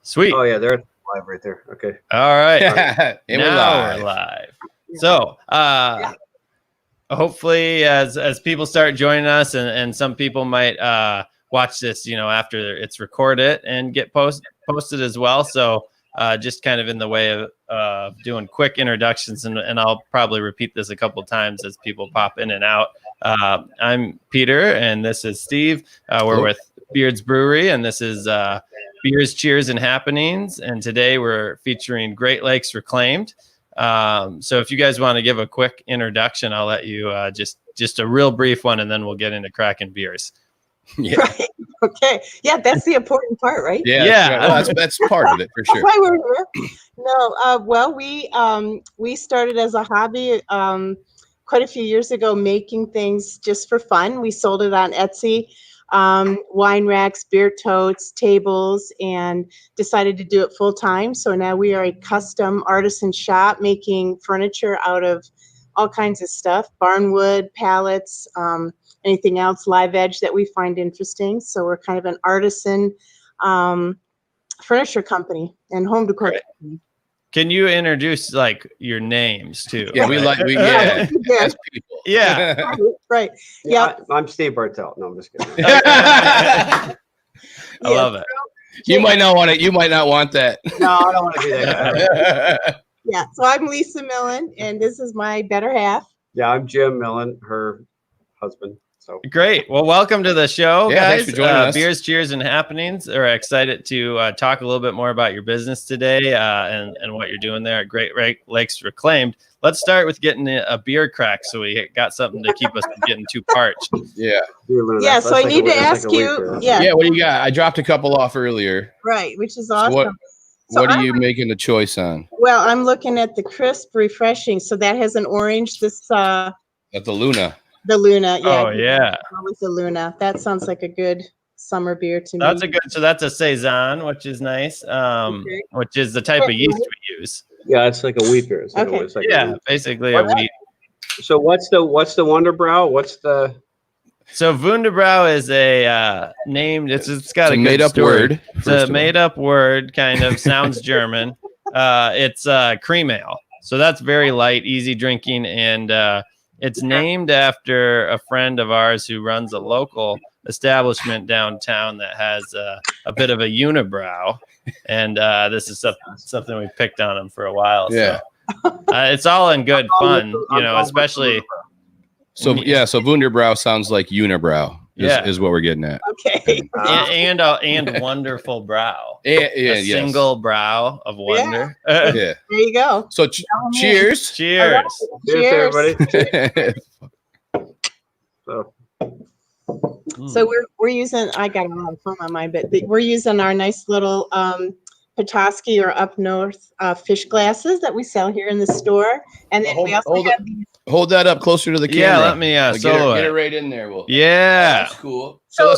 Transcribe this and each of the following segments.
Sweet. Oh yeah, they're live right there. Okay. All right. And Now we're live. So hopefully as people start joining us and some people might watch this, after it's recorded and get posted as well. So just kind of in the way of doing quick introductions, and I'll probably repeat this a couple of times as people pop in and out. I'm Peter, and this is Steve. We're with Beard's Brewery, and this is Beers, Cheers, and Happenings. And today we're featuring Great Lakes Reclaimed. So if you guys want to give a quick introduction, I'll let you just a real brief one, and then we'll get into cracking beers. Yeah. Right. Okay. Yeah, that's the important part, right? Yeah. Well, that's part of it for sure. That's why we're here. No, well, we started as a hobby quite a few years ago, making things just for fun. We sold it on Etsy, wine racks, beer totes, tables, and decided to do it full time. So now we are a custom artisan shop making furniture out of all kinds of stuff, barnwood, pallets, anything else, live edge that we find interesting. So we're kind of an artisan furniture company and home decor company. Can you introduce your names too? Yeah, Yeah. Right. Yeah. I'm Steve Bartelt. No, I'm just kidding. I love it. You might not want it. You might not want that. No, I don't want to do that. Yeah. So I'm Lisa Millen, and this is my better half. Yeah, I'm Jim Millen, her husband. So great. Well, welcome to the show, guys. Thanks for joining us. Beers, Cheers, and Happenings. Are excited to talk a little bit more about your business today and what you're doing there at Great Lakes Reclaimed. Let's start with getting a beer crack, so we got something to keep us from getting too parched. Yeah. Yeah. So I need to ask you. Yeah. What do you got? I dropped a couple off earlier. Right, which is awesome. What are you making a choice on? Well, I'm looking at the crisp, refreshing. So that has an orange. This at the Luna. The Luna, yeah. Oh yeah. With the Luna, that sounds like a good summer beer to me. That's a saison, which is nice. Which is the type of yeast we use. Yeah, it's like a wheat beer. Basically a wheat. So what's the Wonderbrau? So Wunderbrau is a name. It's got a made up word. It's a made up word, kind of sounds German. It's cream ale. So that's very light, easy drinking, and it's named after a friend of ours who runs a local establishment downtown that has a bit of a unibrow, and this is something we picked on him for a while. Yeah, so, it's all in good fun, especially. So Wunderbrow sounds like unibrow. Is what we're getting at. Okay. And wonderful brow. Single brow of wonder. Yeah. There you go. So cheers. Cheers. Cheers, everybody. So we're using. I got a lot of foam on mine, but we're using our nice little Petoskey or up north fish glasses that we sell here in the store, and then we also have these. Hold that up closer to the camera. Yeah, let me solo get it right in there. That's cool. So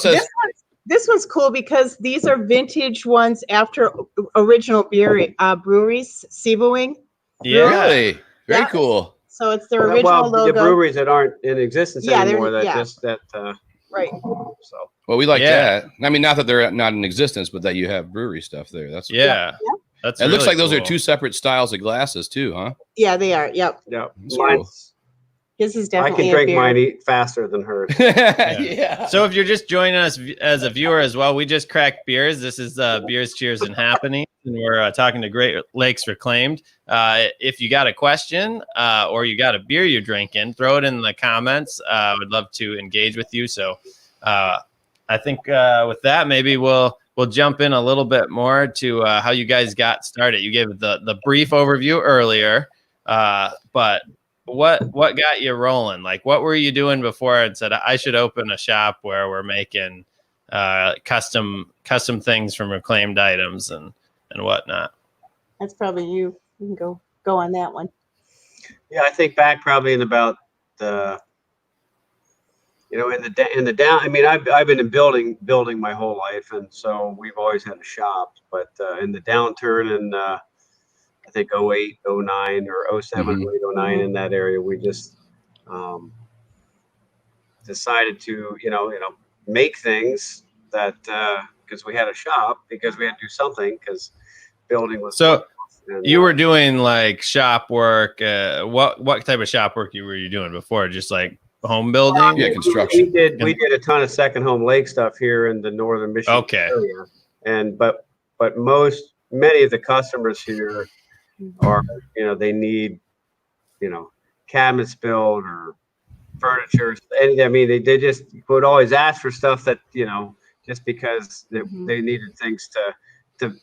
this one's cool because these are vintage ones after original breweries, Siebelwing. Yeah. Really? Very cool. So it's their original logo. The breweries that aren't in existence anymore. Right. So. Well, we like that. I mean, not that they're not in existence, but that you have brewery stuff there. That's It looks like those are two separate styles of glasses too, huh? Yeah, they are. Yep. Yeah. Cool. This is definitely. I can drink mine faster than hers. Yeah. So if you're just joining us as a viewer as well, we just cracked beers. This is Beers, Cheers, and Happenings, and we're talking to Great Lakes Reclaimed. If you got a question or you got a beer you're drinking, throw it in the comments. I would love to engage with you. So I think with that, maybe we'll jump in a little bit more to how you guys got started. You gave the brief overview earlier, but what got you rolling? Like, what were you doing before and said I should open a shop where we're making custom things from reclaimed items and whatnot? That's probably you. You can go on that one. Yeah, I think back probably in about the. In the down. I mean, I've been in building my whole life, and so we've always had a shop. But in the downturn in I think 08, 09, or 07, 08, 09, in that area, we just decided to make things that because we had a shop, because we had to do something because building was. So and, you were doing like shop work. What type of shop work were you doing before? Just like home building? Yeah, construction. We did a ton of second home lake stuff here in the northern Michigan area, and but many of the customers here are, they need, cabinets built or furniture. And I mean, they just would always ask for stuff that, just because they needed things to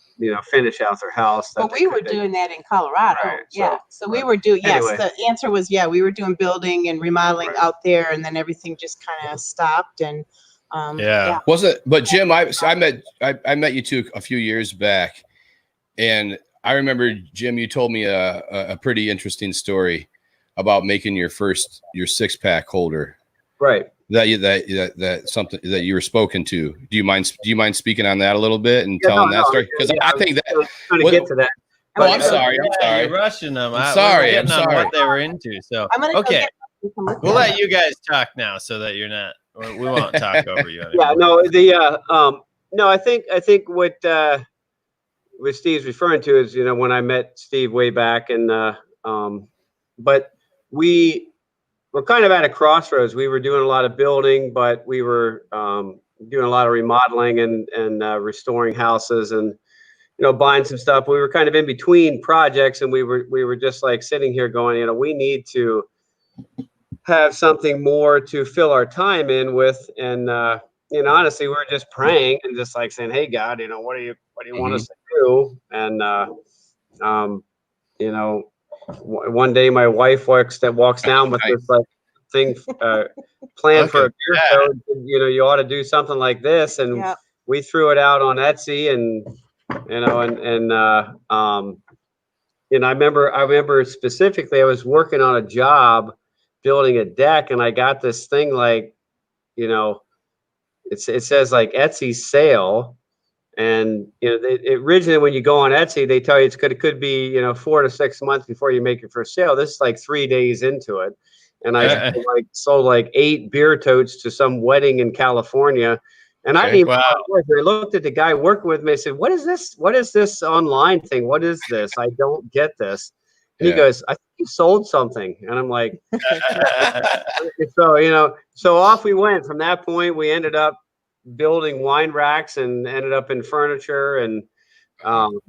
finish out their house. But we were doing that in Colorado. Right, yeah. So we were doing, anyway. Yes, the answer was, yeah, we were doing building and remodeling out there, and then everything just kind of stopped. And was it? But Jim, I met you two a few years back, and I remember, Jim, you told me a pretty interesting story about making your 6-pack holder. Right. That something that you were spoken to. Do you mind speaking on that a little bit and telling that story? Because I think that trying to get to that. Oh, I'm sorry. You're rushing them. I'm sorry. On what they were into. So okay, we'll let you guys talk now, so that you're not. We won't talk over you anymore. No, I think what Steve's referring to is, when I met Steve way back, and but we're kind of at a crossroads. We were doing a lot of building, but we were doing a lot of remodeling and restoring houses and, buying some stuff. We were kind of in between projects, and we were just like sitting here going, we need to have something more to fill our time in with. And, honestly, we were just praying and just like saying, hey, God, what do you want us to do? And, one day my wife walks down with this like thing planned for a beer code. You ought to do something like this, and we threw it out on Etsy, and I remember specifically I was working on a job building a deck, and I got this thing like, it says like Etsy sale. And originally, when you go on Etsy, they tell you it could be 4 to 6 months before you make your first sale. This is like 3 days into it, and I sold like 8 beer totes to some wedding in California. And I didn't even I looked at the guy working with me. I said, "What is this? What is this online thing? What is this? I don't get this." And he goes, "I think you sold something." And I'm like, so off we went. From that point, we ended up building wine racks and ended up in furniture, and it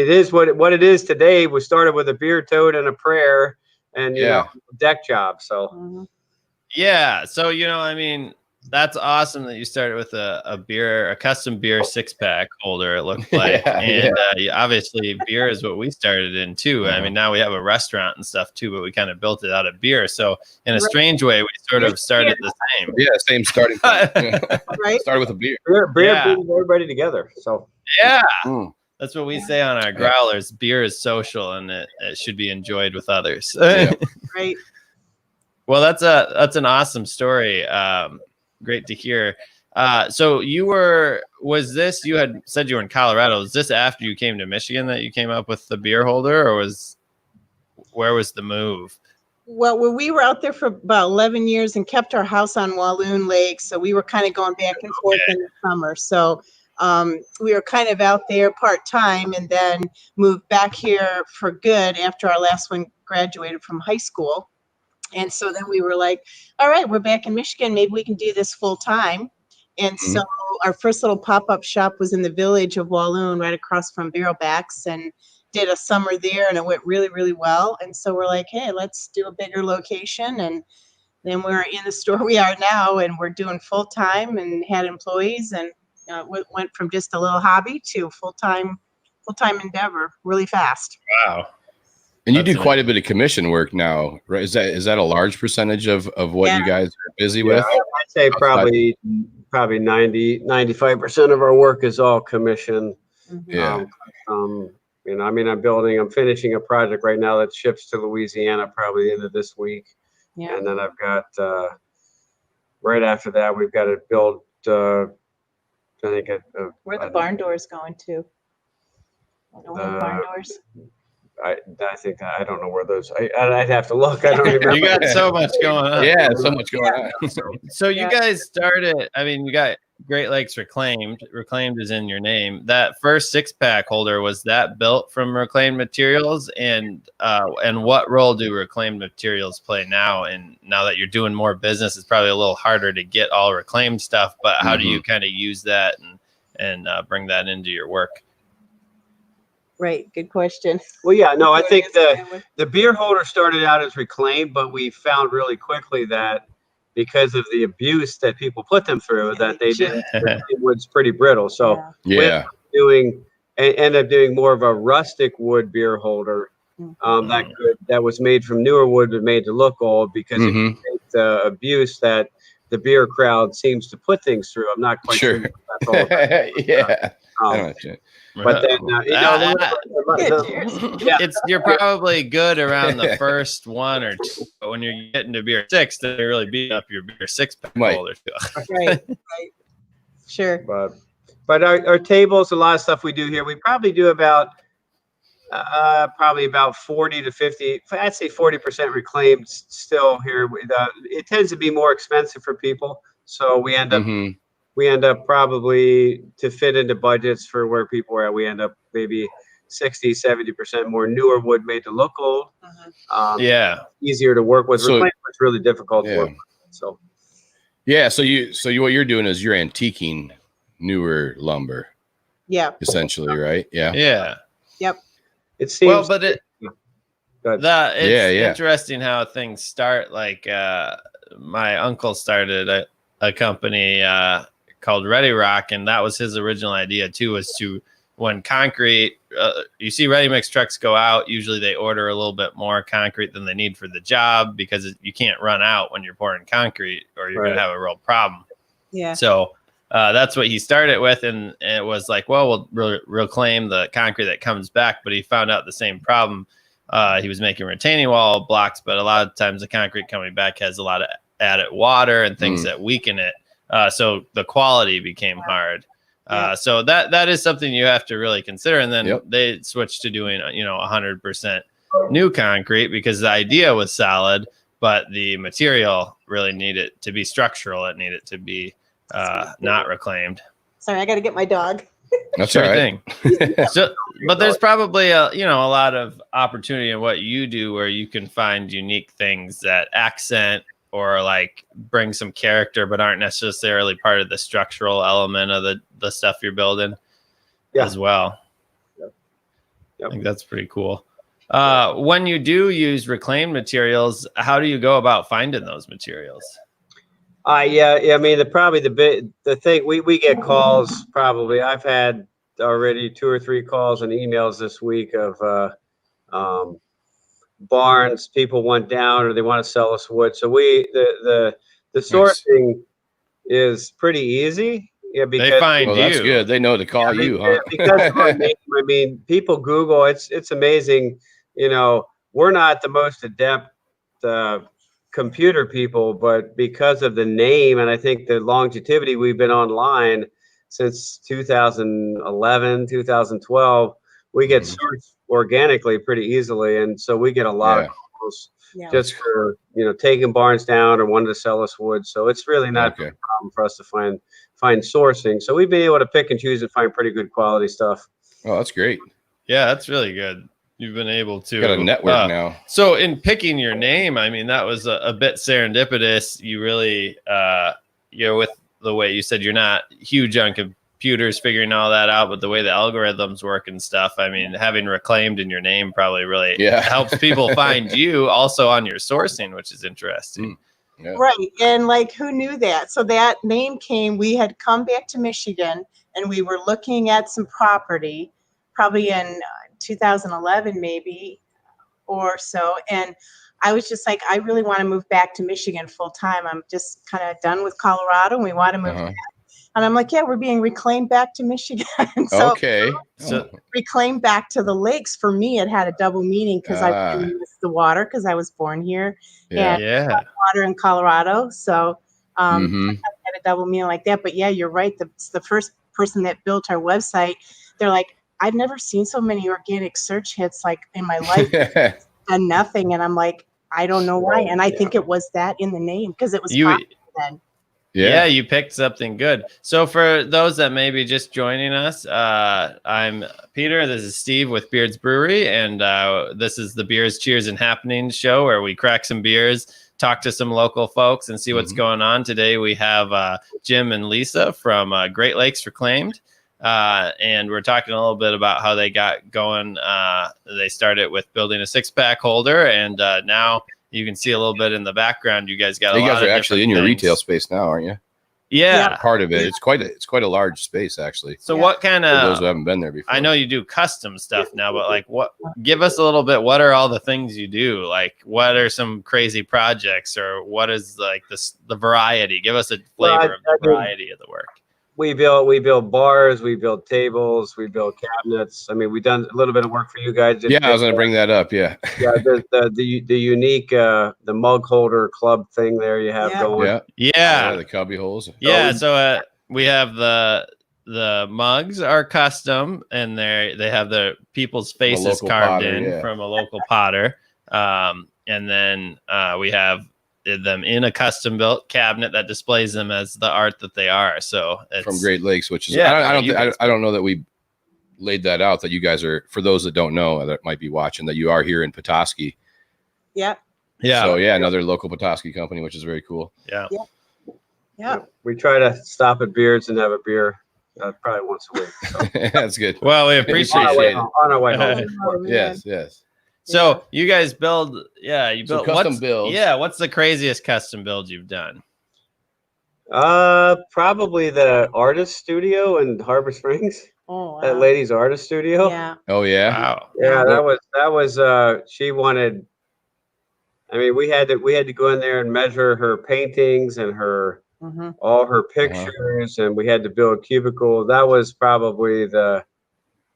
is what it is today. We started with a beer tote and a prayer, and deck job. So so I mean, that's awesome that you started with a custom beer 6-pack holder, it looked like. Obviously beer is what we started in too. I mean, now we have a restaurant and stuff too, but we kind of built it out of beer. So in a strange way, we sort of started the same. Yeah, same starting point. Right. Started with a beer. Beer brings everybody together. So that's what we say on our growlers. Beer is social, and it should be enjoyed with others. Right. Well, that's an awesome story. Great to hear. So you had said you were in Colorado. Was this after you came to Michigan that you came up with the beer holder, or where was the move? Well, we were out there for about 11 years and kept our house on Walloon Lake. So we were kind of going back and forth in the summer. So we were kind of out there part-time, and then moved back here for good after our last one graduated from high school. And so then we were like, all right, we're back in Michigan. Maybe we can do this full time. And so our first little pop-up shop was in the village of Walloon, right across from Barrelbacks, and did a summer there, and it went really, really well. And so we're like, hey, let's do a bigger location. And then we're in the store we are now, and we're doing full time and had employees, and went from just a little hobby to full-time endeavor really fast. Wow. And you do quite a bit of commission work now, right? Is that a large percentage of what you guys are busy with? I'd say probably 95% of our work is all commission. Yeah. I'm finishing a project right now that ships to Louisiana probably the end of this week. Yeah. And then I've got, right after that, we've got to build, I think, where the barn doors going to? Barn doors? I think I don't know where those. I'd have to look. I don't remember. You got so much going on. Yeah, so much going on. So you guys started, I mean, you got Great Lakes Reclaimed. Reclaimed is in your name. That first 6-pack holder, was that built from reclaimed materials? And what role do reclaimed materials play now? And now that you're doing more business, it's probably a little harder to get all reclaimed stuff, but how do you kind of use that and bring that into your work? Right. Good question. Well, yeah, no, I think the beer holder started out as reclaimed, but we found really quickly that because of the abuse that people put them through, that they did wood's pretty brittle. So we ended up doing more of a rustic wood beer holder that was made from newer wood, but made to look old because it could take the abuse that the beer crowd seems to put things through. I'm not quite sure. That's all about. But then, you're probably good around the first one or two. But when you're getting to beer 6, then you really beat up your beer 6-pack holder. Right. Sure. But our tables, a lot of stuff we do here, we probably do about 40 to 50. I'd say 40% reclaimed still here. It tends to be more expensive for people, so we end up probably, to fit into budgets for where people are at, we end up maybe 60-70% more newer wood made to look old. Easier to work with. Reclaimed was really difficult to work with. So what you're doing is you're antiquing newer lumber. Yeah. Essentially, right? Yeah. Yeah. Yep. It seems it's interesting how things start. Like my uncle started a company called Ready Rock, and that was his original idea too, was to, when concrete, you see ready mix trucks go out, usually they order a little bit more concrete than they need for the job, because you can't run out when you're pouring concrete or you're going to have a real problem. Yeah. So that's what he started with, and it was like, well, we'll reclaim the concrete that comes back, but he found out the same problem. He was making retaining wall blocks, but a lot of times the concrete coming back has a lot of added water and things that weaken it. So the quality became hard. So that is something you have to really consider. And then they switched to doing, 100% new concrete, because the idea was solid, but the material really needed to be structural. It needed to be not reclaimed. Sorry, I got to get my dog. That's all right. But there's probably a lot of opportunity in what you do, where you can find unique things that accent or like bring some character, but aren't necessarily part of the structural element of the stuff you're building as well. I think that's pretty cool. When you do use reclaimed materials, how do you go about finding those materials? I mean, the thing we get calls, probably. I've had already 2 or 3 calls and emails this week of barns people want down, or they want to sell us wood. So the sourcing is pretty easy. Yeah, because they find you. That's good. They know to call you, huh? Because of our name, I mean, people Google. It's amazing. We're not the most adept computer people, but because of the name, and I think the longevity, we've been online since 2011, 2012. We get searched organically pretty easily, and so we get a lot of calls just for taking barns down or wanting to sell us wood. So it's really not a problem for us to find sourcing. So we've been able to pick and choose and find pretty good quality stuff. Oh, that's great. Yeah, that's really good. You've been able to got a network now. So in picking your name, I mean, that was a bit serendipitous. You really, with the way you said, you're not huge on computers figuring all that out, but the way the algorithms work and stuff, I mean, having reclaimed in your name probably really helps people find you also on your sourcing, which is interesting. Yeah. Right. And like, who knew that? So that name came, we had come back to Michigan and we were looking at some property, probably in 2011 maybe or so. And I was just like, I really want to move back to Michigan full time. I'm just kind of done with Colorado and we want to move back. And I'm like, yeah, we're being reclaimed back to Michigan. So reclaimed back to the lakes, for me, it had a double meaning, because I really missed the water, because I was born here. And water in Colorado. So I had a double meaning like that. But yeah, you're right. The first person that built our website, they're like, I've never seen so many organic search hits like in my life. And nothing. And I'm like, I don't know why. And I think it was that in the name because it was popular then. Yeah, you picked something good. So for those that may be just joining us, I'm Peter. This is Steve with Beards Brewery, and this is the Beers, Cheers, and Happenings show where we crack some beers, talk to some local folks, and see what's going on. Today we have Jim and Lisa from Great Lakes Reclaimed, and we're talking a little bit about how they got going. They started with building a 6-pack holder, and now you can see a little bit in the background. You guys got. You guys are actually in your retail space now, aren't you? Yeah, part of it. It's quite a large space actually. So what kind of for those who haven't been there before? I know you do custom stuff now, but like, what? Give us a little bit. What are all the things you do? Like, what are some crazy projects, or what is like the variety? Give us a flavor of the variety of the work. We build bars, we build tables, we build cabinets. I mean, we've done a little bit of work for you guys. Yeah, I was going to bring that up. Yeah. Yeah, the unique the mug holder club thing there you have going. Yeah, the cubby holes. Yeah, so we have the mugs are custom, and they have the people's faces carved in from a local potter. And then we have them in a custom built cabinet that displays them as the art that they are. So it's from Great Lakes, which is I don't know that we laid that out, that you guys are, for those that don't know that might be watching, that you are here in Petoskey. Yeah. So another local Petoskey company, which is very cool. Yeah. We try to stop at Beards and have a beer probably once a week. So. That's good. Well, we appreciate it. On our way home. Yes. So you guys build, you build custom builds. Yeah, what's the craziest custom build you've done? Probably the artist studio in Harbor Springs. Oh, wow. That lady's artist studio. Yeah. Oh yeah. Wow. Yeah, that was she wanted. I mean, we had to go in there and measure her paintings and her all her pictures, and we had to build cubicles. That was probably the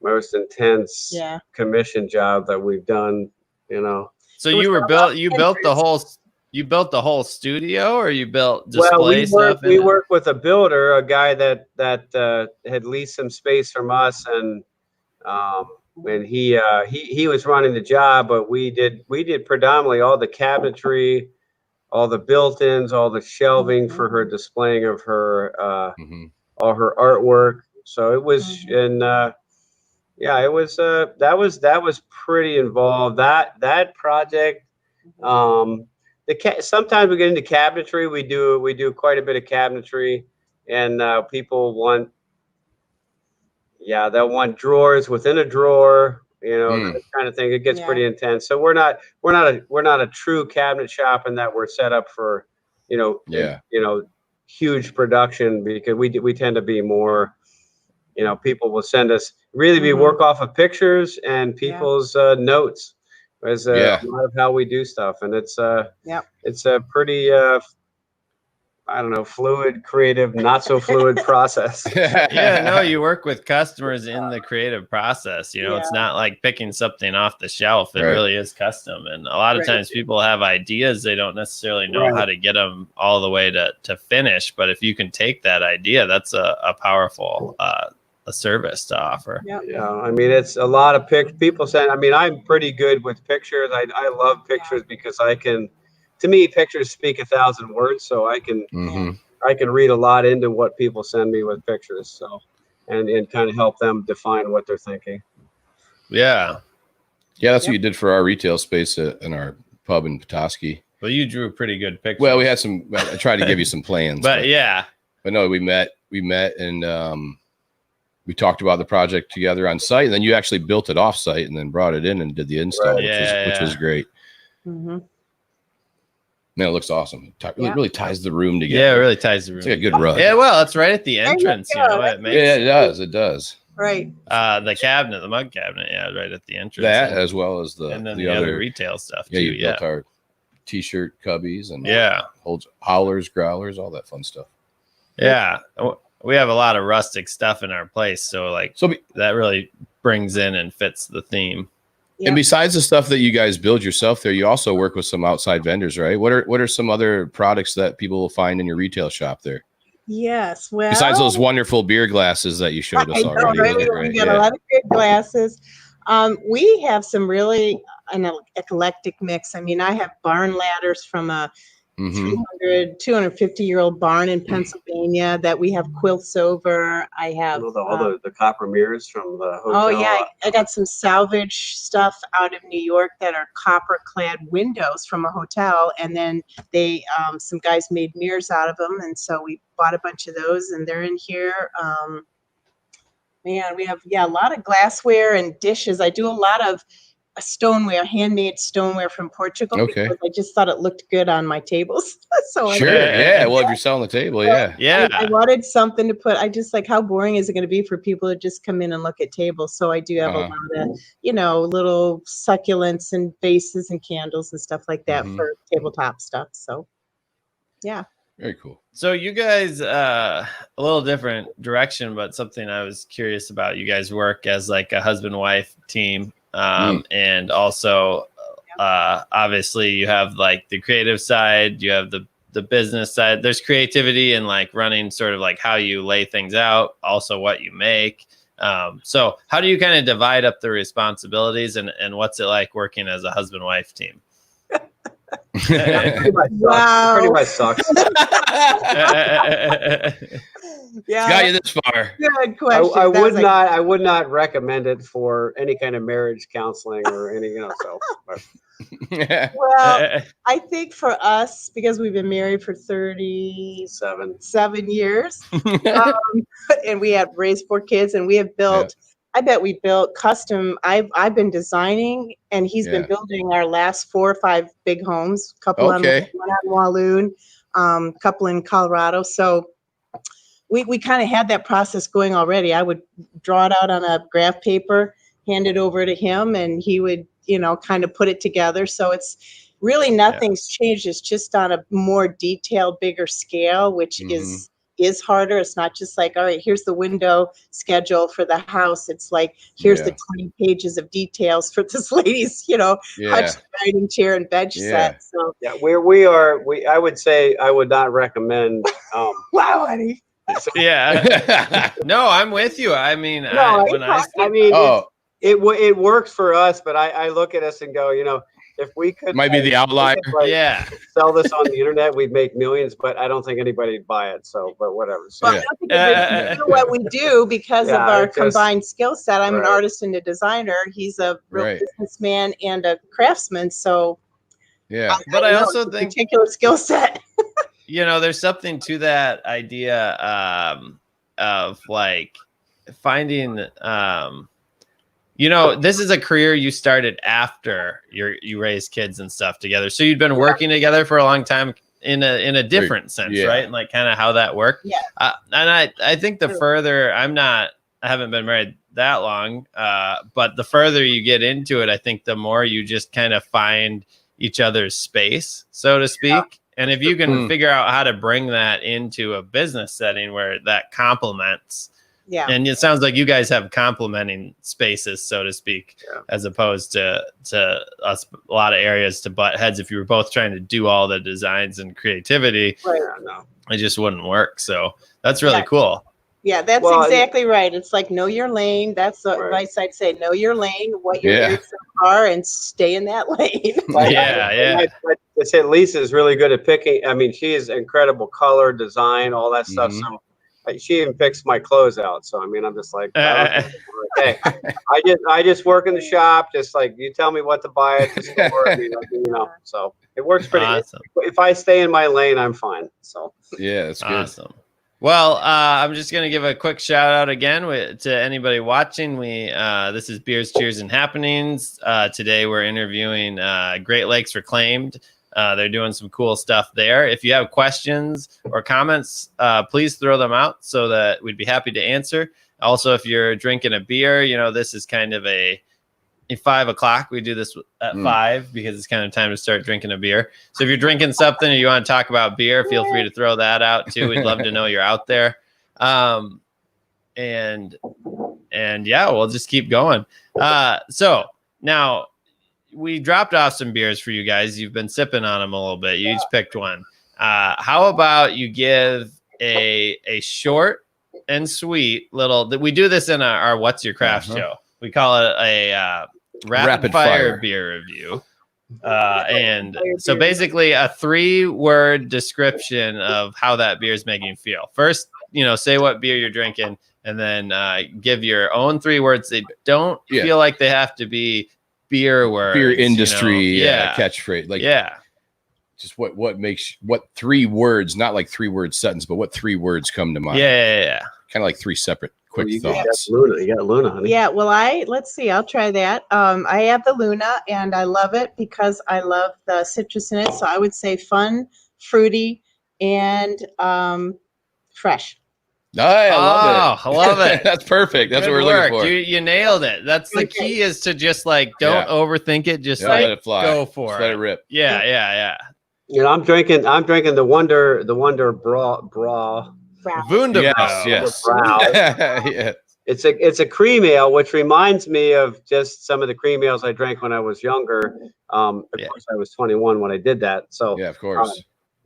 most intense commission job that we've done, So you built the whole studio, or you built display stuff? We worked with a builder, a guy that had leased some space from us, and he was running the job, but we did predominantly all the cabinetry, all the built-ins, all the shelving for her displaying of her all her artwork. So it was it was that was pretty involved. That project. Sometimes we get into cabinetry. We do quite a bit of cabinetry, and people want they'll want drawers within a drawer, that kind of thing. It gets pretty intense. So we're not a true cabinet shop in that we're set up for huge production, because we tend to be more. People will send us we work off of pictures and people's notes as a lot of how we do stuff. And it's a pretty, I don't know, fluid, creative, not so fluid process. You work with customers in the creative process. It's not like picking something off the shelf. It really is custom. And a lot of times people have ideas. They don't necessarily know how to get them all the way to finish. But if you can take that idea, that's a powerful a service to offer. I mean, it's a lot of people saying, I mean, I'm pretty good with pictures. I love pictures because to me, pictures speak 1,000 words. So I can read a lot into what people send me with pictures. So, and kind of help them define what they're thinking. Yeah. That's what you did for our retail space in our pub in Petoskey. Well, you drew a pretty good picture. Well, we had I tried to give you some plans, but no, we met and, we talked about the project together on site, and then you actually built it off site and then brought it in and did the install, which was great. Man, it looks awesome. It really ties the room together. Yeah, it really ties the room. It's like a good rug. Yeah, well, it's right at the entrance. It does. It does. Right. The cabinet, the mug cabinet, right at the entrance. That as well as the other retail stuff too. You built our t-shirt cubbies and holds howlers, growlers, all that fun stuff. Yeah. We have a lot of rustic stuff in our place, so that really brings in and fits the theme. And besides the stuff that you guys build yourself there, you also work with some outside vendors, right? What are some other products that people will find in your retail shop there? Yes. Well, Besides those wonderful beer glasses that you showed us I know, already. right? Those are We great. got a Yeah. lot of good glasses. We have some really an eclectic mix. I mean, I have barn ladders from a Mhm. 250-year-old barn in Pennsylvania that we have quilts over. I have All the copper mirrors from the hotel. oh yeah, I got some salvage stuff out of New York that are copper clad windows from a hotel, and then they some guys made mirrors out of them, and so we bought a bunch of those, and they're in here. Man, we have a lot of glassware and dishes. I do a lot of stoneware, handmade stoneware from Portugal Okay. because I just thought it looked good on my tables. So Sure. Yeah. Well, if you're selling the table, yeah. Yeah. I wanted something to put. I just like, how boring is it going to be for people to just come in and look at tables? So I do have a lot of, little succulents and vases and candles and stuff like that for tabletop stuff. So, yeah. Very cool. So you guys, a little different direction, but something I was curious about. You guys work as like a husband-wife team, and also, obviously, you have like the creative side, you have the business side. There's creativity and like running sort of like how you lay things out, also what you make. So how do you kind of divide up the responsibilities, and what's it like working as a husband-wife team? Wow. Pretty much sucks. Yeah. Got you this far. Good question. I would not recommend it for any kind of marriage counseling or any, so. But. Well, I think for us, because we've been married for 37 years, and we have raised 4 kids, and we have built, I bet we built custom. I've been designing, and he's been building our last 4 or 5 big homes, couple on Walloon, couple in Colorado. So we kind of had that process going already. I would draw it out on a graph paper, hand it over to him, and he would, kind of put it together. So it's really nothing's changed. It's just on a more detailed, bigger scale, which is harder. It's not just like, all right, here's the window schedule for the house. It's like, here's the 20 pages of details for this lady's, hutch, dining chair, and bed set. So I would say I would not recommend. Wow, honey. Yeah. No, I'm with you. I mean, it works for us, but I look at us and go, if we could might be the outlier. Sell this on the internet, we'd make millions, but I don't think anybody'd buy it. So, but whatever. So, I don't think we do what we do because of our combined skill set. I'm an artist and a designer. He's a real businessman and a craftsman. So, but I also think particular skill set. There's something to that idea of like finding, this is a career you started after you raised kids and stuff together. So you'd been working together for a long time in a different sense, right? And like kind of how that worked. Yeah. And I think the further I haven't been married that long, but the further you get into it, I think the more you just kind of find each other's space, so to speak. Yeah. And if you can figure out how to bring that into a business setting where that complements, and it sounds like you guys have complementing spaces, so to speak, as opposed to us, a lot of areas to butt heads. If you were both trying to do all the designs and creativity, it just wouldn't work. So that's really cool. Yeah, that's exactly right. It's like, know your lane. That's the advice I'd say. Know your lane, what your interests are, and stay in that lane. I said Lisa is really good at picking. I mean, she is incredible color, design, all that stuff. So she even picks my clothes out. So I mean, I'm just like, hey, I just work in the shop. Just like you tell me what to buy at the store. I mean, so it works pretty awesome. If I stay in my lane, I'm fine. So that's good. Awesome. Well, I'm just going to give a quick shout out again to anybody watching. This is Beers, Cheers, and Happenings. Today we're interviewing Great Lakes Reclaimed. They're doing some cool stuff there. If you have questions or comments, please throw them out so that we'd be happy to answer. Also, if you're drinking a beer, this is kind of a 5 o'clock. We do this at 5 because it's kind of time to start drinking a beer. So if you're drinking something or you want to talk about beer, feel free to throw that out too. We'd love to know you're out there. And we'll just keep going. So now we dropped off some beers for you guys. You've been sipping on them a little bit. You each picked one. How about you give a short and sweet little. We do this in our What's Your Craft show. We call it a rapid fire beer review. And so basically a 3-word description of how that beer is making you feel. First, say what beer you're drinking, and then give your own 3 words. They don't feel like they have to be beer words, beer industry catchphrase. Like, just what 3 words, not like 3-word sentence, but what 3 words come to mind? Yeah. Kind of like 3 separate quick thoughts. You got Luna, honey. Yeah, well, let's see. I'll try that. I have the Luna, and I love it because I love the citrus in it. So I would say fun, fruity, and fresh. I love it. I love it. That's perfect. That's Good what we're work. looking for. You nailed it. That's the key, is to just like don't overthink it. Just like let it fly. Go for just it. Let it rip. Yeah. I'm drinking the Wonder Bra. Wunderbar. Yes. Yeah. It's a cream ale, which reminds me of just some of the cream ales I drank when I was younger. Of course, I was 21 when I did that. So yeah, of course.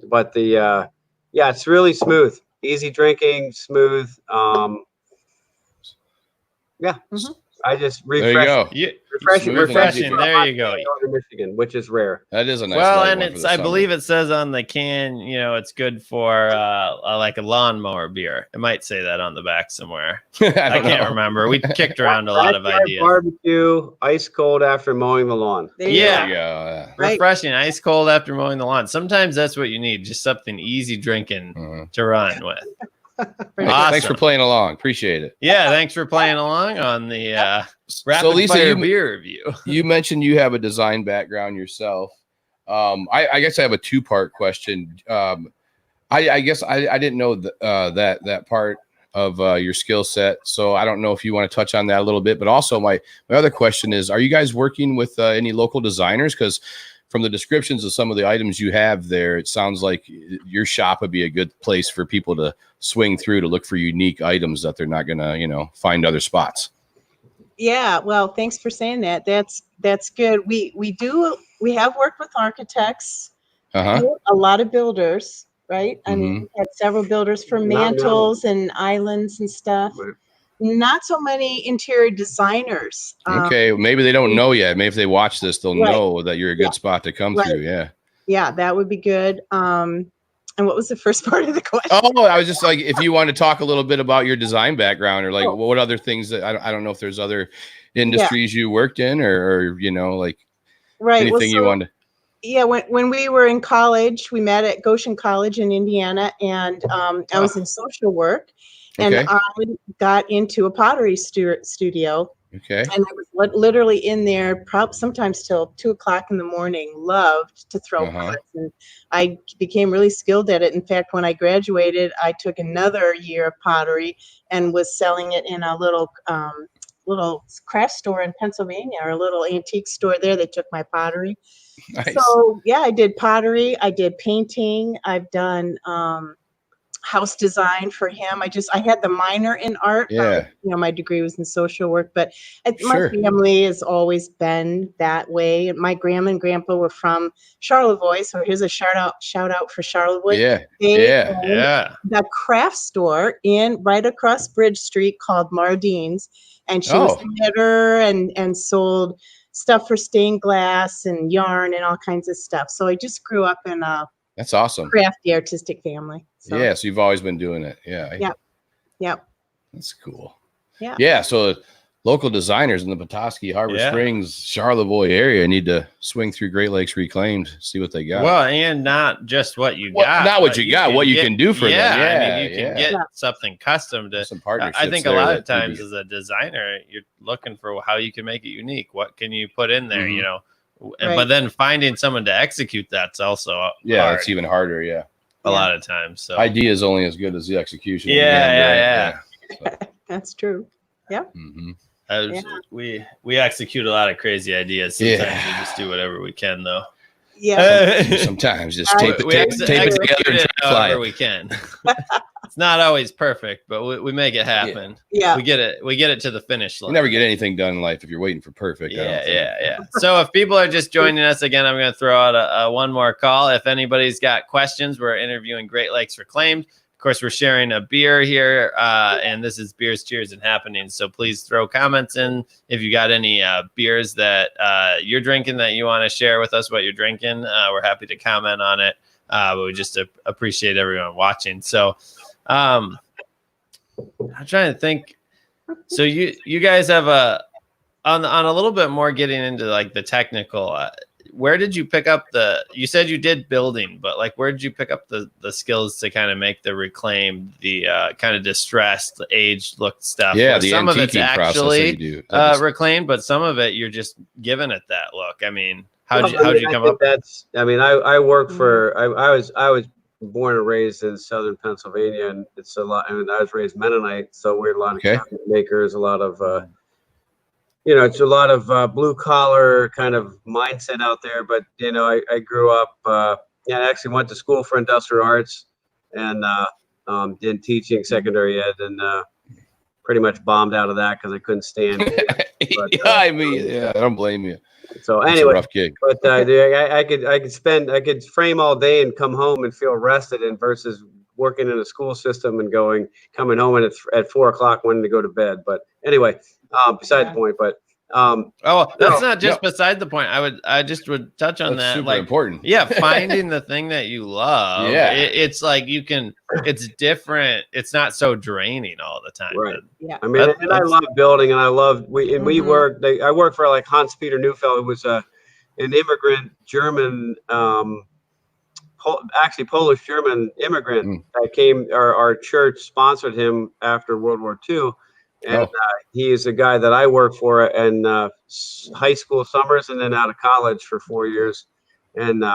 But it's really smooth, easy drinking, smooth. I just refresh. There you go. Refreshing. There you go. Northern Michigan, which is rare. That is a nice. Well, and I believe it says on the can, it's good for like a lawnmower beer. It might say that on the back somewhere. I can't remember. We kicked around a lot of ideas. Barbecue, ice cold after mowing the lawn. There you go. Refreshing, ice cold after mowing the lawn. Sometimes that's what you need, just something easy drinking to run with. Awesome. Thanks for playing along. Appreciate it. Yeah, thanks for playing along on the rapid fire beer review. You mentioned you have a design background yourself. I guess I have a 2-part question. I guess I didn't know that part of your skill set, so I don't know if you want to touch on that a little bit. But also, my other question is: are you guys working with any local designers? Because from the descriptions of some of the items you have there, it sounds like your shop would be a good place for people to swing through to look for unique items that they're not going to, find other spots. Yeah, well, thanks for saying that. That's good. We have worked with architects, a lot of builders, right? I mean, we had several builders for mantles and islands and stuff. Right. Not so many interior designers. Okay, maybe they don't know yet. Maybe if they watch this, they'll know that you're a good spot to come through. Yeah, that would be good. And what was the first part of the question? Oh, I was just like, if you want to talk a little bit about your design background, or like what other things that I don't know if there's other industries you worked in, or like anything you wanted. Yeah, when we were in college, we met at Goshen College in Indiana, and I was in social work. And I got into a pottery studio. Okay. And I was literally in there sometimes till 2:00 in the morning. Loved to throw pots, and I became really skilled at it. In fact, when I graduated, I took another year of pottery and was selling it in a little craft store in Pennsylvania, or a little antique store there. They took my pottery. Nice. So yeah, I did pottery. I did painting. I've done house design for him. I had the minor in art. Yeah. My degree was in social work, but my family has always been that way. My grandma and grandpa were from Charlevoix, so here's a shout out for Charlevoix. Yeah. The craft store right across Bridge Street called Mardine's, and she was a knitter and sold stuff for stained glass and yarn and all kinds of stuff. So I just grew up in that's awesome. Crafty, artistic family. So. Yeah, so you've always been doing it. Yeah. Yep. That's cool. Yeah. Yeah, so local designers in the Petoskey, Harbor Springs, Charlevoix area need to swing through Great Lakes Reclaimed, see what they got. Well, and not just what you got. Not what you got, what you can do for them. Yeah, I mean, you can get something custom to some partnerships. I think a lot of times as a designer, you're looking for how you can make it unique. What can you put in there, But then finding someone to execute that's also hard. It's even harder. A lot of times. So idea is only as good as the execution. Yeah. So. That's true. Yeah. We execute a lot of crazy ideas. Sometimes we just do whatever we can, though. Yeah. Sometimes just tape it together and fly however we can. It's not always perfect, but we make it happen. Yeah. We get it to the finish line. You never get anything done in life if you're waiting for perfect. Yeah. So if people are just joining us again, I'm going to throw out one more call. If anybody's got questions, we're interviewing Great Lakes Reclaimed. course, we're sharing a beer here, and this is Beers, Cheers, and Happenings. So please throw comments in if you got any beers that you're drinking that you want to share with us what you're drinking. We're happy to comment on it, but we just appreciate everyone watching. So I'm trying to think. So you guys have on a little bit more getting into like the technical. Where did you pick up you said you did building, but like, where did you pick up the skills to kind of make the reclaimed, the kind of distressed, aged look stuff? Yeah. The some of it's actually reclaimed, but some of it you're just giving it that look. I mean, how'd you come up? I worked for, I was born and raised in southern Pennsylvania, and it's a lot. I mean, I was raised Mennonite, so we're a lot of cabinet makers, a lot of, it's a lot of blue collar kind of mindset out there. But, I grew up, I actually went to school for industrial arts and did teaching secondary ed, and pretty much bombed out of that because I couldn't stand it. But, I don't blame you. So anyway, rough gig. But I could frame all day and come home and feel rested, and versus working in a school system and coming home and at 4 o'clock wanting to go to bed. But anyway, beside the point. But that's not just beside the point. I just would touch on that. Super like important. Yeah, finding the thing that you love. Yeah, it's like it's different. It's not so draining all the time. Right. Yeah. I mean, I love building, and I worked for like Hans Peter Neufeld, who was an immigrant German, Polish German immigrant that came. Our church sponsored him after World War II. And he is a guy that I worked for in high school summers and then out of college for 4 years. And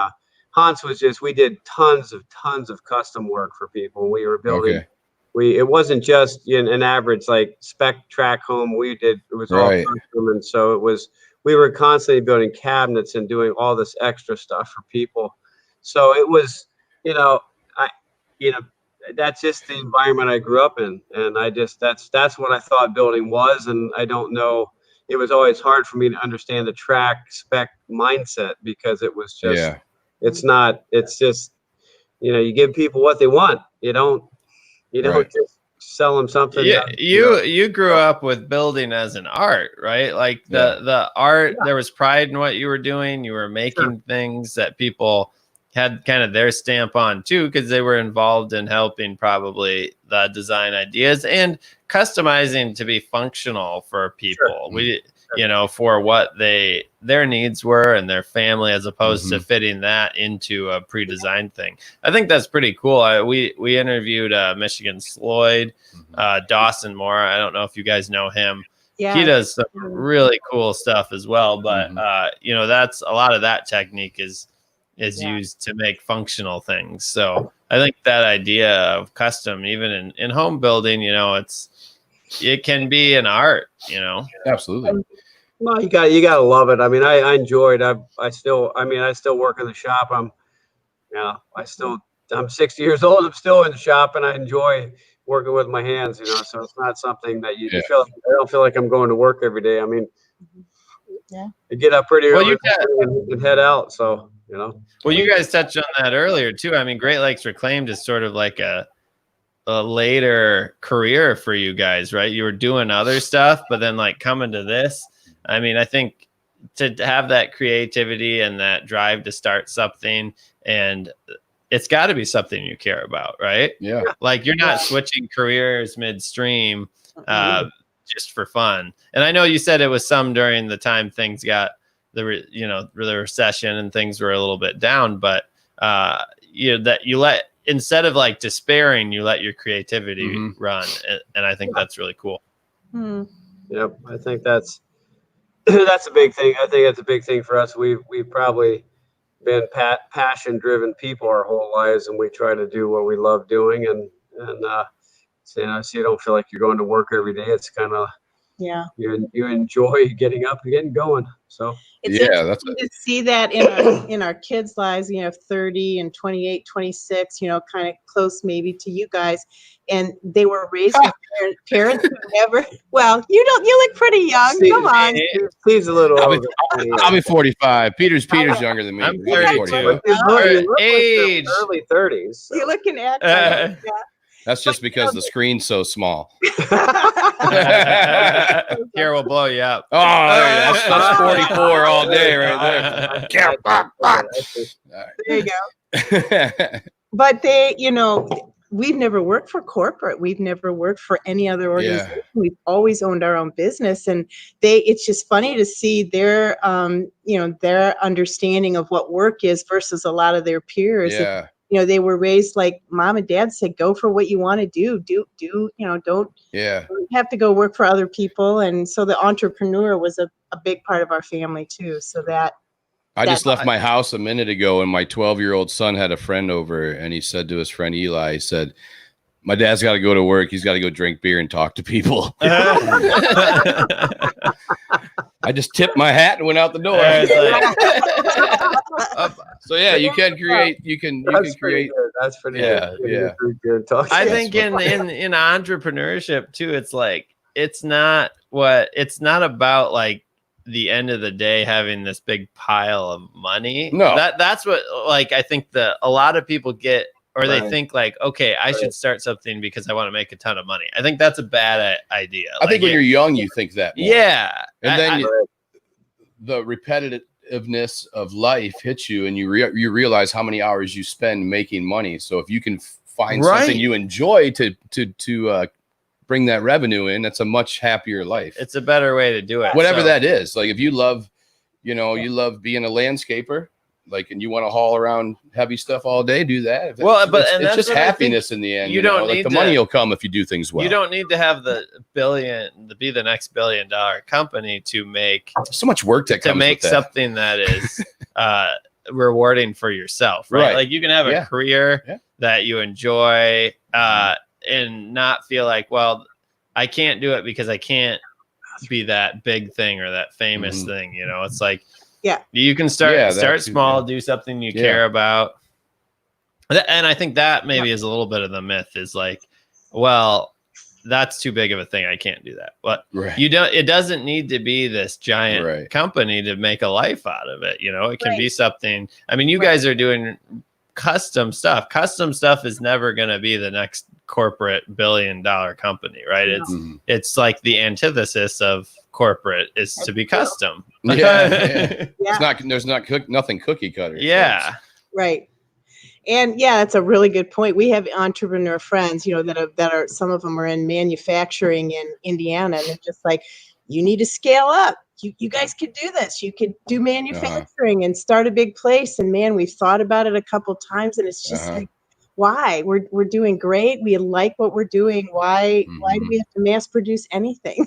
Hans was we did tons of custom work for people. We were building, it wasn't just an average like spec track home. It was all custom. And so we were constantly building cabinets and doing all this extra stuff for people. So it was, that's just the environment I grew up in, and that's what I thought building was. And I don't know, it was always hard for me to understand the track spec mindset, because it was just it's just you give people what they want. You don't just sell them something. Yeah, you grew up with building as an art, right? Like the art, there was pride in what you were doing. You were making things that people had kind of their stamp on too, because they were involved in helping probably the design ideas and customizing to be functional for people. We, for what their needs were and their family, as opposed to fitting that into a pre-designed thing. I think that's pretty cool. We interviewed Michigan Sloyd, Dawson Moore. I don't know if you guys know him. Yeah. He does some really cool stuff as well. But that's a lot of that technique is used to make functional things. So I think that idea of custom, even in home building, it can be an art, Absolutely. Well, you gotta love it. I mean, I enjoyed. I still work in the shop. I'm 60 years old. I'm still in the shop, and I enjoy working with my hands. So it's not something that you feel. I don't feel like I'm going to work every day. I mean, I get up pretty early and head out. So. Well, you guys touched on that earlier too. I mean, Great Lakes Reclaimed is sort of like a later career for you guys, right? You were doing other stuff, but then like coming to this. I mean, I think to have that creativity and that drive to start something, and it's got to be something you care about, right? Yeah. Like you're not switching careers midstream just for fun. And I know you said it was some during the time things got the recession and things were a little bit down, but instead of like despairing, you let your creativity run, and I think that's really cool. Yep, I think that's a big thing. I think that's a big thing for us. We've probably been passion driven people our whole lives, and we try to do what we love doing, and so you don't feel like you're going to work every day. It's kind of you enjoy getting up and getting going. So it's interesting to see that in our kids' lives, 30 and 28, 26, kind of close maybe to you guys. And they were raised with parents who never, you look pretty young. Come on. He's a little older. I'll be 45. Peter's younger than me. I'm 32. Age. Early 30s. So. You're looking at That's just because the screen's so small. Here, we'll blow you up. Oh, that's 44 all day right there. There you go. But they, we've never worked for corporate. We've never worked for any other organization. Yeah. We've always owned our own business. And it's just funny to see their, their understanding of what work is versus a lot of their peers. Yeah. They were raised like mom and dad said, go for what you want to do. Don't have to go work for other people. And so the entrepreneur was a big part of our family too. So I just left my house a minute ago, and my 12-year-old son had a friend over, and he said to his friend Eli, he said, my dad's got to go to work. He's got to go drink beer and talk to people. I just tipped my hat and went out the door. So yeah, you can create. You can create. Good. That's pretty good. Yeah. Good talk. I think in entrepreneurship too, it's like it's not about like the end of the day having this big pile of money. No, that's what like I think a lot of people get. Or they think like, okay, I should start something because I want to make a ton of money. I think that's a bad idea. I think when you're young, you think that more. Yeah. And then the repetitiveness of life hits you, and you realize how many hours you spend making money. So if you can find something you enjoy to bring that revenue in, that's a much happier life. It's a better way to do it. Whatever that is. Like if you love, you love being a landscaper, and you want to haul around heavy stuff all day, do that. It's just happiness in the end. You don't need the money will come if you do things well. You don't need to have the be the next $1 billion company to make so much work to make something that is rewarding for yourself, right? Like you can have a career that you enjoy and not feel like, well, I can't do it because I can't be that big thing or that famous thing. It's like, you can start small, do something you care about. And I think that maybe is a little bit of the myth is like, well, that's too big of a thing. I can't do that. But it doesn't need to be this giant company to make a life out of it. It can be something. I mean, you guys are doing custom stuff. Custom stuff is never going to be the next corporate $1 billion company, right? It's like the antithesis of corporate is to be custom. It's not. There's nothing cookie cutter. Yeah. Right. And that's a really good point. We have entrepreneur friends, that are some of them are in manufacturing in Indiana, and they're just like, you need to scale up. You guys could do this. You could do manufacturing and start a big place. And man, we've thought about it a couple times, and it's just like, why? We're doing great. We like what we're doing. Why do we have to mass produce anything?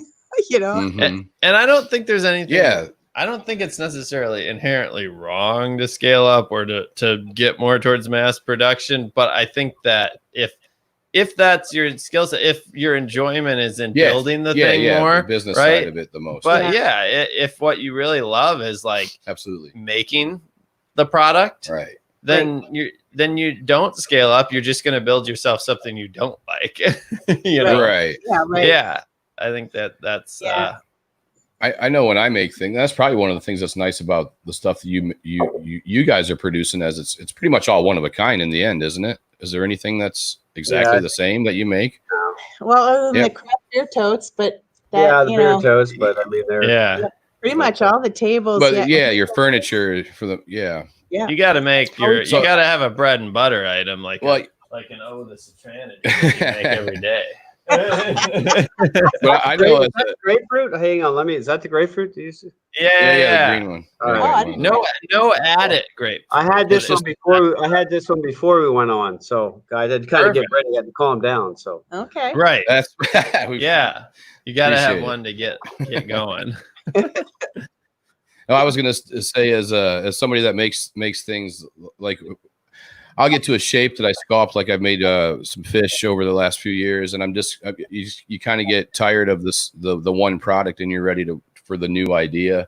And I don't think there's anything. I don't think it's necessarily inherently wrong to scale up or to get more towards mass production. But I think that if that's your skill set, if your enjoyment is in building the thing more, the business side of it the most. But if what you really love is like absolutely making the product, right? Then you don't scale up. You're just going to build yourself something you don't like. Right. Yeah. Right. Yeah. I think that's. I know when I make things, that's probably one of the things that's nice about the stuff that you guys are producing, as it's pretty much all one of a kind in the end, isn't it? Is there anything that's exactly the same that you make? Well, other than the craft beer totes, but the beer totes, but I mean they're pretty much all the tables. But your furniture for the you got to make you got to have a bread and butter item like an the Citronity you make every day. But I know is that grapefruit. Hang on, is that the grapefruit? Yeah, the green one. Right. No added grape. I had this one before. I had this one before we went on. So I had to kind of get ready. I had to calm down. So right. That's you got to have one to get going. No, I was gonna say as somebody that makes things like. I'll get to a shape that I sculpt, like I've made some fish over the last few years, and I'm just you kind of get tired of the one product, and you're ready for the new idea.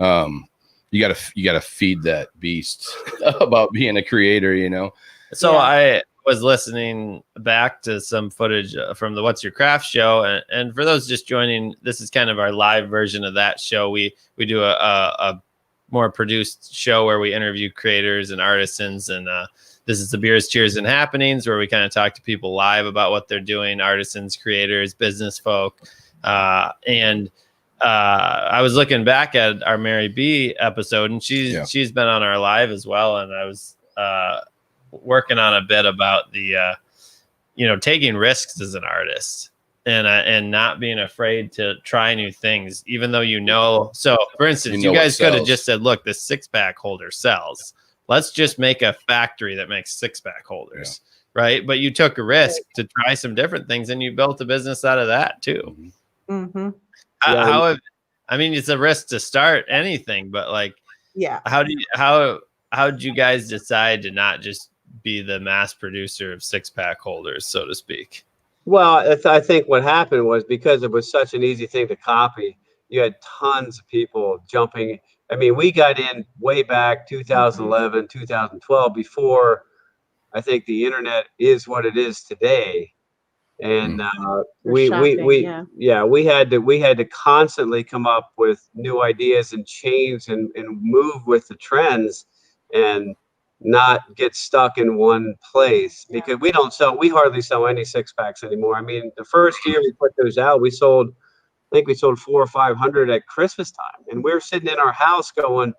You gotta feed that beast about being a creator, So I was listening back to some footage from the What's Your Craft show, and for those just joining, this is kind of our live version of that show. We do a more produced show where we interview creators and artisans, and This is the Beers, Cheers, and Happenings, where we kind of talk to people live about what they're doing, artisans, creators, business folk. And I was looking back at our Mary B episode, and she's been on our live as well. And I was working on a bit about the, taking risks as an artist. And not being afraid to try new things, even though So, for instance, you guys could have just said, "Look, this 6-pack holder sells. Let's just make a factory that makes 6-pack holders," right? But you took a risk to try some different things, and you built a business out of that too. Mm-hmm. It's a risk to start anything, but how did you guys decide to not just be the mass producer of 6-pack holders, so to speak? Well, I think what happened was because it was such an easy thing to copy, you had tons of people jumping. I mean, we got in way back 2011, 2012, before I think the internet is what it is today. And we had to constantly come up with new ideas and change and move with the trends and not get stuck in one place, because we hardly sell any 6-packs anymore. I mean, the first year we put those out, I think we sold 400 or 500 at Christmas time, and we're sitting in our house going,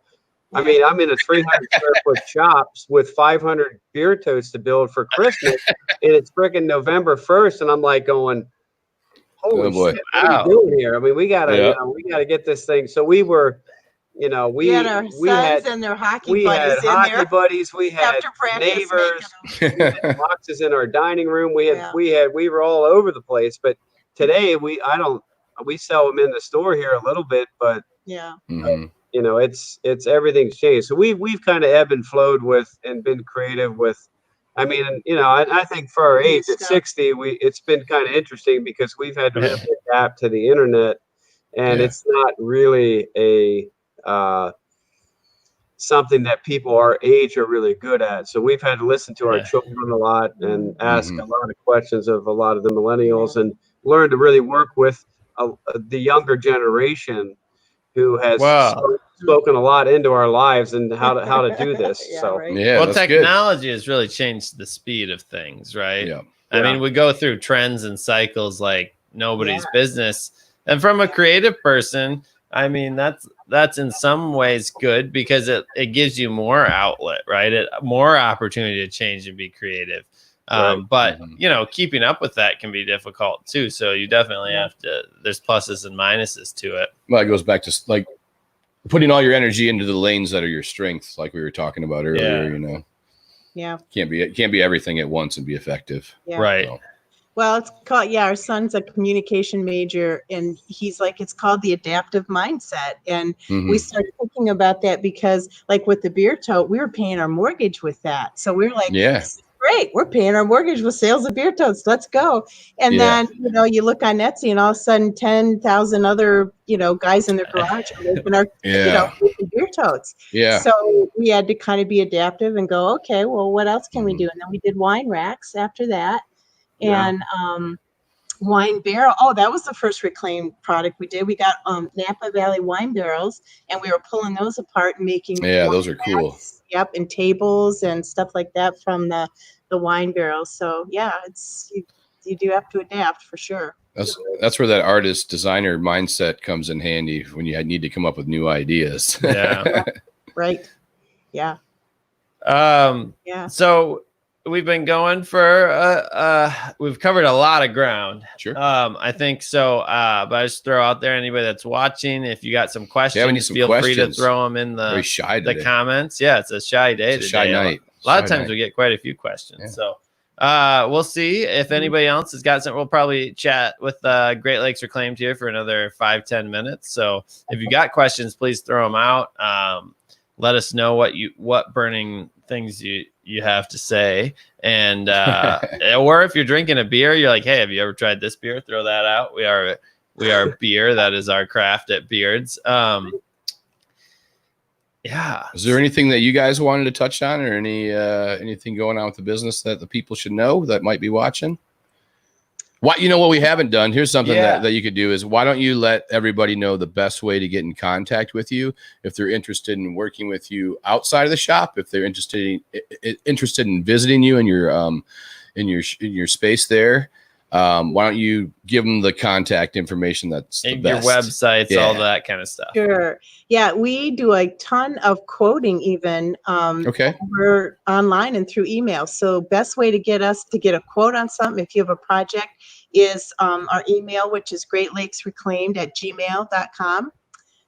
I mean, I'm in a 300 square foot shop with 500 beer totes to build for Christmas, and it's freaking November 1st, and I'm like going, holy shit, what are we doing here? I mean, we gotta get this thing. So we were, we had our sons and their hockey buddies in there. We had neighbors, we had boxes in our dining room. We were all over the place. But today we sell them in the store here a little bit, but it's everything's changed. So we've kind of ebbed and flowed with and been creative with. I mean, I think for our age at 60, it's been kind of interesting because we've had to really adapt to the internet, and it's not really something that people our age are really good at. So we've had to listen to our children a lot and ask a lot of questions of a lot of the millennials and learn to really work with the younger generation who has spoken a lot into our lives and how to do this. Technology has really changed the speed of things, right? I mean, we go through trends and cycles like nobody's business. And from a creative person, I mean, that's in some ways good because it gives you more outlet, right? More opportunity to change and be creative. But keeping up with that can be difficult too. So you definitely have to. There's pluses and minuses to it. Well, it goes back to like putting all your energy into the lanes that are your strengths, like we were talking about earlier. Can't be everything at once and be effective. Right. So. Well, it's called, our son's a communication major, and he's like, it's called the adaptive mindset. And we started thinking about that because, like with the beer tote, we were paying our mortgage with that. So we were like, this is great. We're paying our mortgage with sales of beer totes. Let's go. And then, you look on Etsy and all of a sudden 10,000 other, guys in their garage are making our, beer totes. Yeah. So we had to kind of be adaptive and go, okay, well, what else can we do? And then we did wine racks after that. And wine barrel. Oh, that was the first reclaimed product we did. We got Napa Valley wine barrels, and we were pulling those apart and making. Yeah, those are cool. Yep, and tables and stuff like that from the wine barrels. So it's you do have to adapt for sure. That's where that artist designer mindset comes in handy when you need to come up with new ideas. Yeah. Right. Yeah. So we've been going for we've covered a lot of ground. Sure. I think so. But I just throw out there, anybody that's watching, if you got some questions, free to throw them in the comments. Yeah, it's a shy day. It's a shy night. A lot of times we get quite a few questions. Yeah. So we'll see if anybody else has got something. We'll probably chat with Great Lakes Reclaimed here for another 5-10 minutes. So if you got questions, please throw them out. Let us know what burning things you have to say, and or if you're drinking a beer, you're like, hey, have you ever tried this beer? Throw that out. We are beer. That is our craft at Beards. Is there anything that you guys wanted to touch on, or anything going on with the business that the people should know that might be watching? What you know what we haven't done? Here's something Yeah. that you could do is why don't you let everybody know the best way to get in contact with you if they're interested in working with you outside of the shop, if they're interested in visiting you in your space there. Why don't you give them the contact information that's the And your best? websites, all that kind of stuff. Sure. Yeah, we do a ton of quoting even Okay. over online and through email. So best way to get us to get a quote on something if you have a project is our email, which is greatlakesreclaimed@gmail.com.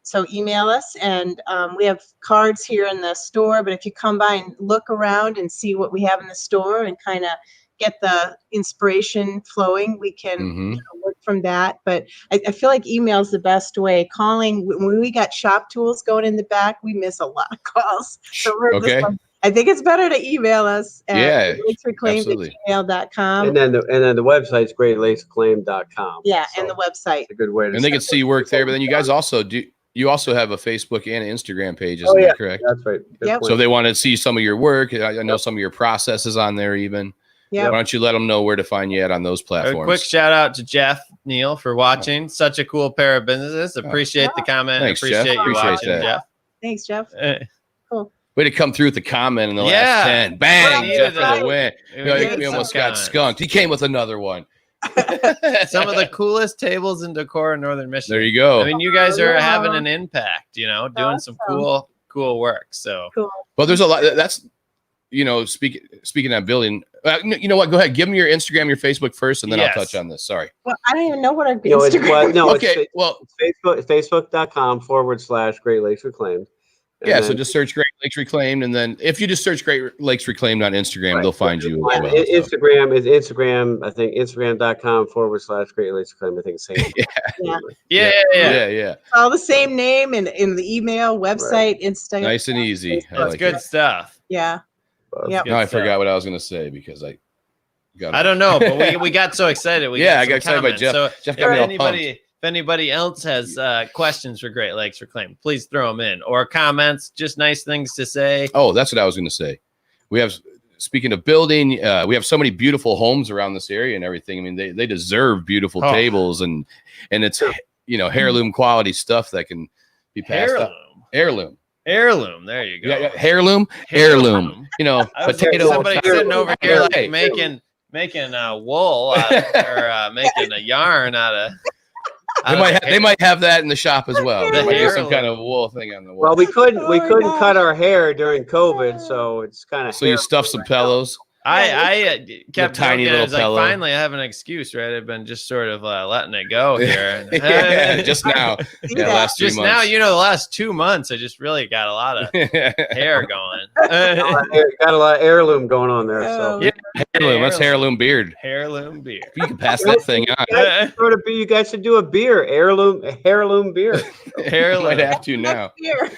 So email us, and we have cards here in the store, but if you come by and look around and see what we have in the store and kind of get the inspiration flowing, we can work from that. But I feel like email is the best way. Calling, when we got shop tools going in the back, we miss a lot of calls. So we're just like, I think it's better to email us at greatlakesreclaimed@gmail.com. And then the website's greatlakesreclaimed.com. Yeah, and the website. It's a good way to. And they can see work there, but then you guys also do. You also have a Facebook and an Instagram page, isn't that correct? That's right. Yep. So if they want to see some of your work, I know some of your processes on there even. Yeah. Why don't you let them know where to find you at on those platforms? A quick shout out to Jeff Neal for watching. Such a cool pair of businesses. Appreciate the comment. Thanks, Appreciate Jeff. you Appreciate watching, that. Jeff. Thanks, Jeff. Cool. Way to come through with the comment in the last 10. Bang! We Jeff needed for it. the win. We almost got skunked. He came with another one. Some of the coolest tables in decor in Northern Michigan. There you go. I mean, you guys are having an impact, doing some cool work. So cool. Well, there's a lot. That's, speaking of building, you know what? Go ahead. Give them your Instagram, your Facebook first, and then I'll touch on this. Sorry. Well, I don't even know what our Instagram. It's Facebook.com/Great Lakes Reclaimed. Yeah, so just search Great Lakes Reclaimed, and then if you just search Great Lakes Reclaimed on Instagram, they'll find you as well. Instagram is Instagram. I think Instagram.com/Great Lakes Reclaimed. I think it's same. Yeah. All the same name and in the email, website, Instagram. Nice and easy. That's good stuff. Yeah. Yeah. Now I forgot what I was going to say because I don't know, but we got so excited. I got excited by Jeff. So Jeff got me all pumped. if anybody else has questions for Great Lakes Reclaimed, please throw them in, or comments, just nice things to say. Oh, that's what I was going to say. Speaking of building, we have so many beautiful homes around this area and everything. I mean, they deserve beautiful tables and it's heirloom quality stuff that can be passed up. Heirloom. There you go. Yeah, heirloom. Potato. Somebody sitting over here like making wool or making a yarn out of. They might have that in the shop as well. There might be some kind of wool thing on the wall. Well, we couldn't cut our hair during COVID, so it's kind of. So you stuff some pillows. I kept tiny little pillow. Like, finally, I have an excuse, right? I've been just sort of letting it go here. Just now. Last 3 months. Just now, the last 2 months, I just really got a lot of hair going. Got a lot of heirloom going on there. So heirloom. That's heirloom beard. Heirloom beard. You can pass that thing on. You guys should do a beer, heirloom beer. Heirloom. Might have to now.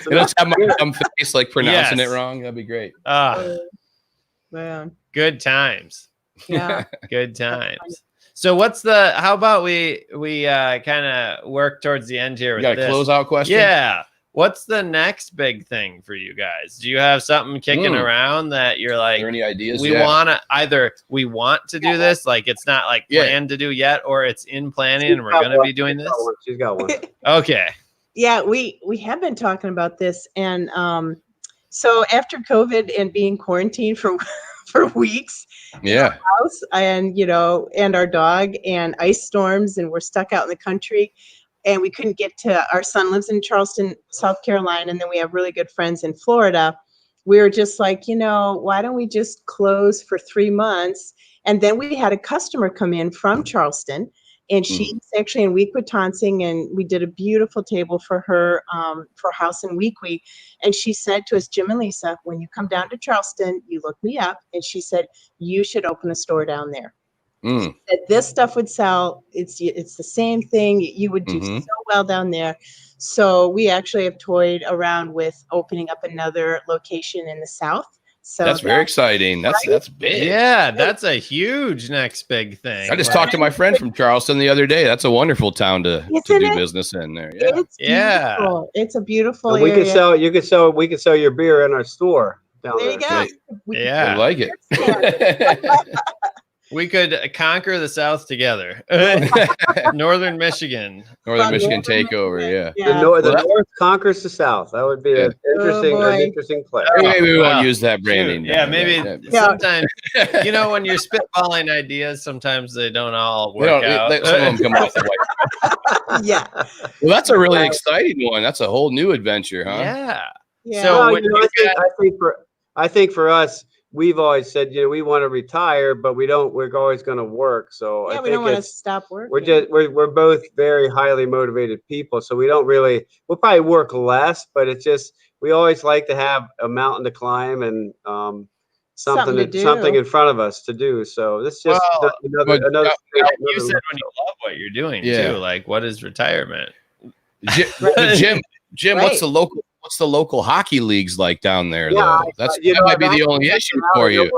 Let's have my dumb face like pronouncing it wrong. That'd be great. Man. Good times. Yeah. Good times. So how about we kind of work towards the end here with this. Got a closeout question? Yeah. What's the next big thing for you guys? Do you have something kicking around that you're like, are there any ideas? We want to do this, like it's not like planned to do yet, or it's in planning and we're going to be doing this? She's got one. Okay. Yeah, we have been talking about this, and so after COVID and being quarantined for weeks, house and and our dog and ice storms, and we're stuck out in the country, and we couldn't get to. Our son lives in Charleston, South Carolina, and then we have really good friends in Florida. We were just like, why don't we just close for 3 months? And then we had a customer come in from Charleston. And she's actually in Weequatonson, and we did a beautiful table for her for house in Weequaton. And she said to us, Jim and Lisa, when you come down to Charleston, you look me up. And she said, you should open a store down there. She said, this stuff would sell. It's the same thing. You would do so well down there. So we actually have toyed around with opening up another location in the South. So that's very exciting. That's big. Yeah, that's a huge next big thing. I just talked to my friend from Charleston the other day. That's a wonderful town to do business in there. Yeah. It's beautiful. It's a beautiful area. We could sell your beer in our store down there. There you go. I like it. We could conquer the South together. Northern Michigan. Northern Michigan takeover. Yeah. The North conquers the South. That would be an interesting play. Maybe we won't use that branding. Yeah, maybe sometimes, you know, when you're spitballing ideas, sometimes they don't all work out. Some of them come off the white. Yeah. Well, that's a really exciting one. That's a whole new adventure, huh? Yeah. Yeah. So I think for us, we've always said, you know, we want to retire, but we're always going to work. So Yeah, I we think don't want to stop working. we're both very highly motivated people. So we'll probably work less, but it's just, we always like to have a mountain to climb and something in front of us to do. So this is just another you said when you love what you're doing too, like what is retirement? Jim, what's the local hockey leagues like down there? Yeah, though? That might be the only issue for you.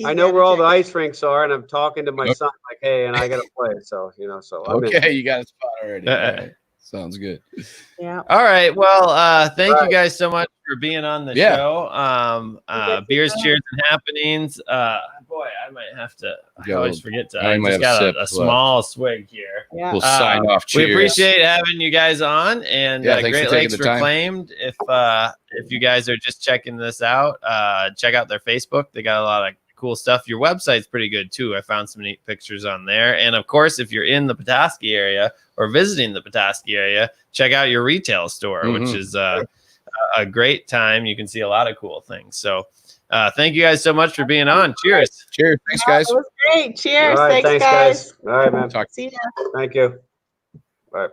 I know where all the ice rinks are, and I'm talking to my son like, hey, and I got to play. So, you know, okay, you got a spot already. Right. Sounds good. Yeah. All right. Well, thank you guys so much for being on the show. Beers, cheers, and happenings. Boy, I might have to. I always forget to. I just got a small swig here. Yeah. We'll sign off. Cheers. We appreciate having you guys on, and Great Lakes Reclaimed. If you guys are just checking this out, check out their Facebook. They got a lot of cool stuff. Your website's pretty good too. I found some neat pictures on there. And of course, if you're in the Petoskey area or visiting the Petoskey area, check out your retail store, which is a great time. You can see a lot of cool things. So thank you guys so much for being on. Cheers. Cheers. Thanks, guys. That was great. Cheers. All right, Thanks, guys. All right, man. See ya. Thank you. Bye.